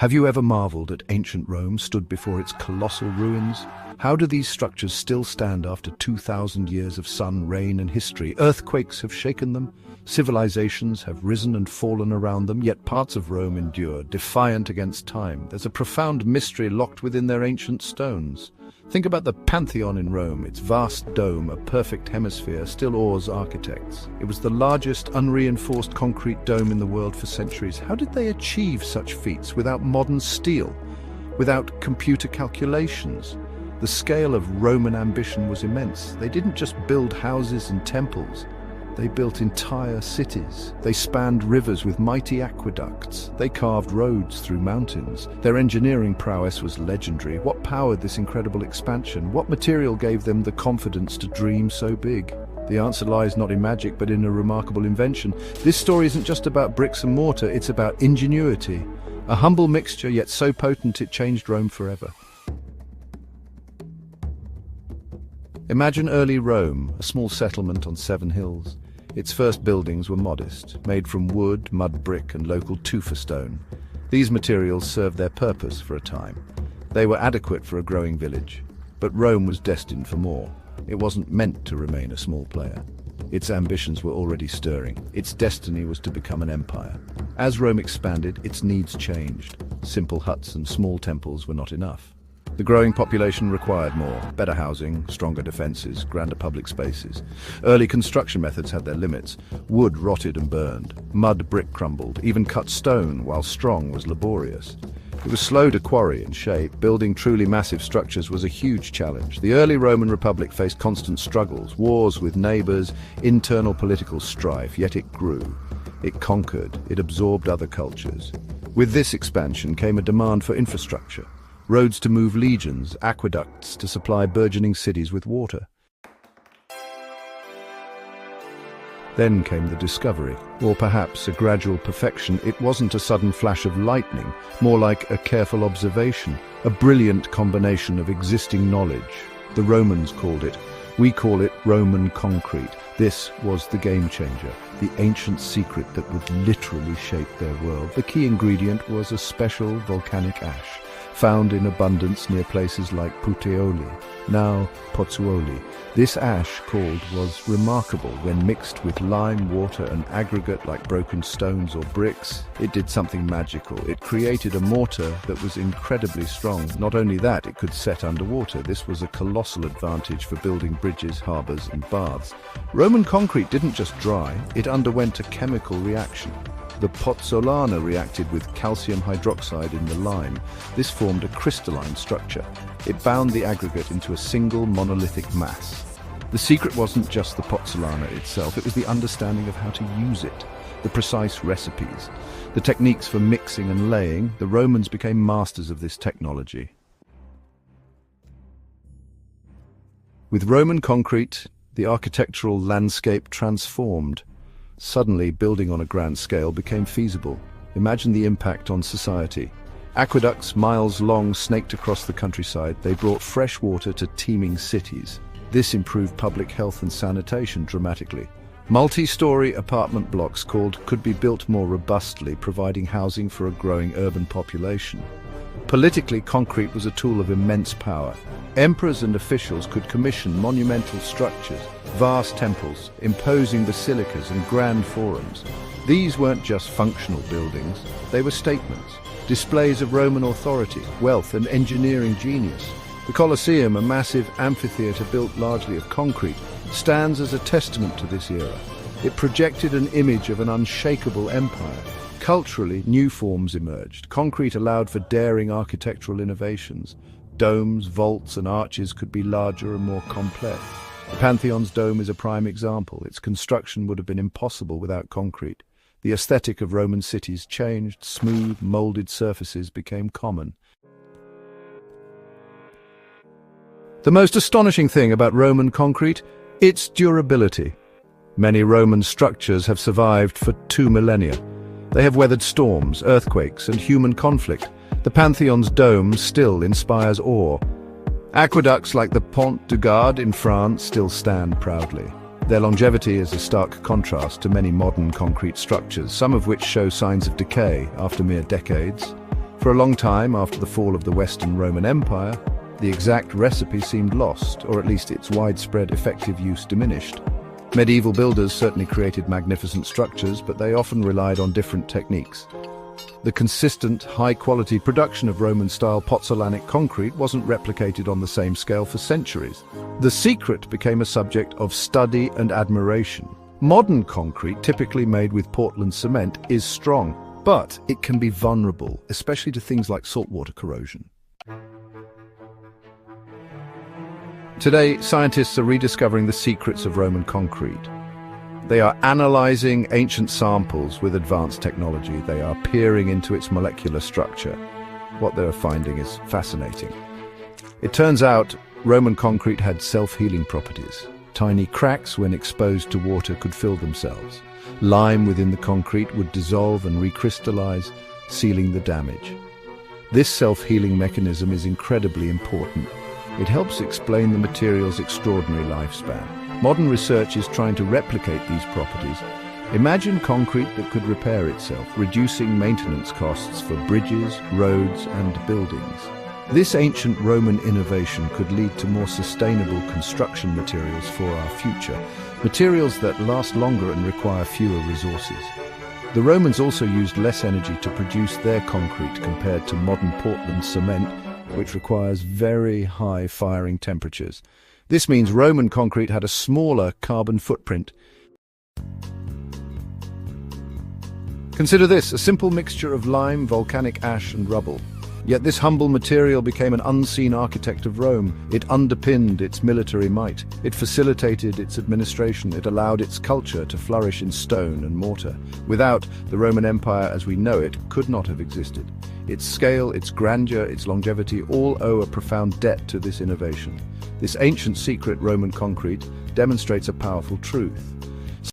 Have you ever marveled at ancient Rome stood before its colossal ruins? How do these structures still stand after 2,000 years of sun, rain, and history? Earthquakes have shaken them, civilizations have risen and fallen around them, yet parts of Rome endure, defiant against time. There's a profound mystery locked within their ancient stones. Think about the Pantheon in Rome. Its vast dome, a perfect hemisphere, still awes architects. It was the largest unreinforced concrete dome in the world for centuries. How did they achieve such feats without modern steel, without computer calculations? The scale of Roman ambition was immense. They didn't just build houses and temples. They built entire cities. They spanned rivers with mighty aqueducts. They carved roads through mountains. Their engineering prowess was legendary. What powered this incredible expansion? What material gave them the confidence to dream so big? The answer lies not in magic, but in a remarkable invention. This story isn't just about bricks and mortar, it's about ingenuity. A humble mixture, yet so potent it changed Rome forever. Imagine early Rome, a small settlement on 7 hills. Its first buildings were modest, made from wood, mud brick, and local tufa stone. These materials served their purpose for a time. They were adequate for a growing village. But Rome was destined for more. It wasn't meant to remain a small player. Its ambitions were already stirring. Its destiny was to become an empire. As Rome expanded, its needs changed. Simple huts and small temples were not enough. The growing population required more: better housing, stronger defenses, grander public spaces. Early construction methods had their limits. Wood rotted and burned. Mud brick crumbled. Even cut stone, while strong, was laborious. It was slow to quarry and shape. Building truly massive structures was a huge challenge. The early Roman Republic faced constant struggles, wars with neighbors, internal political strife, yet it grew. It conquered. It absorbed other cultures. With this expansion came a demand for infrastructure. Roads to move legions, aqueducts to supply burgeoning cities with water. Then came the discovery, or perhaps a gradual perfection. It wasn't a sudden flash of lightning, more like a careful observation, a brilliant combination of existing knowledge. The Romans called it. We call it Roman concrete. This was the game changer, the ancient secret that would literally shape their world. The key ingredient was a special volcanic ash, found in abundance near places like Puteoli, now Pozzuoli. This ash, called, was remarkable. When mixed with lime, water, and aggregate like broken stones or bricks, it did something magical. It created a mortar that was incredibly strong. Not only that, it could set underwater. This was a colossal advantage for building bridges, harbors, and baths. Roman concrete didn't just dry, it underwent a chemical reaction. The pozzolana reacted with calcium hydroxide in the lime. This formed a crystalline structure. It bound the aggregate into a single monolithic mass. The secret wasn't just the pozzolana itself, it was the understanding of how to use it, the precise recipes, the techniques for mixing and laying. The Romans became masters of this technology. With Roman concrete, the architectural landscape transformed. Suddenly, building on a grand scale became feasible. Imagine the impact on society. Aqueducts, miles long, snaked across the countryside. They brought fresh water to teeming cities. This improved public health and sanitation dramatically. Multi-story apartment blocks could be built more robustly, providing housing for a growing urban population. Politically, concrete was a tool of immense power. Emperors and officials could commission monumental structures, vast temples, imposing basilicas, and grand forums. These weren't just functional buildings, they were statements, displays of Roman authority, wealth, and engineering genius. The Colosseum, a massive amphitheater built largely of concrete, stands as a testament to this era. It projected an image of an unshakable empire. Culturally, new forms emerged. Concrete allowed for daring architectural innovations. Domes, vaults, and arches could be larger and more complex. The Pantheon's dome is a prime example. Its construction would have been impossible without concrete. The aesthetic of Roman cities changed. Smooth, molded surfaces became common. The most astonishing thing about Roman concrete? Its durability. Many Roman structures have survived for 2 millennia. They have weathered storms, earthquakes, and human conflict. The Pantheon's dome still inspires awe. Aqueducts like the Pont du Gard in France still stand proudly. Their longevity is a stark contrast to many modern concrete structures, some of which show signs of decay after mere decades. For a long time after the fall of the Western Roman Empire, the exact recipe seemed lost, or at least its widespread effective use diminished. Medieval builders certainly created magnificent structures, but they often relied on different techniques. The consistent, high-quality production of Roman-style pozzolanic concrete wasn't replicated on the same scale for centuries. The secret became a subject of study and admiration. Modern concrete, typically made with Portland cement, is strong, but it can be vulnerable, especially to things like saltwater corrosion. Today, scientists are rediscovering the secrets of Roman concrete. They are analyzing ancient samples with advanced technology. They are peering into its molecular structure. What they are finding is fascinating. It turns out Roman concrete had self-healing properties. Tiny cracks, when exposed to water, could fill themselves. Lime within the concrete would dissolve and recrystallize, sealing the damage. This self-healing mechanism is incredibly important. It helps explain the material's extraordinary lifespan. Modern research is trying to replicate these properties. Imagine concrete that could repair itself, reducing maintenance costs for bridges, roads, and buildings. This ancient Roman innovation could lead to more sustainable construction materials for our future, materials that last longer and require fewer resources. The Romans also used less energy to produce their concrete compared to modern Portland cement, which requires very high firing temperatures. This means Roman concrete had a smaller carbon footprint. Consider this, a simple mixture of lime, volcanic ash, and rubble. Yet this humble material became an unseen architect of Rome. It underpinned its military might. It facilitated its administration. It allowed its culture to flourish in stone and mortar. Without, the Roman Empire as we know it could not have existed. Its scale, its grandeur, its longevity all owe a profound debt to this innovation. This ancient secret, Roman concrete, demonstrates a powerful truth.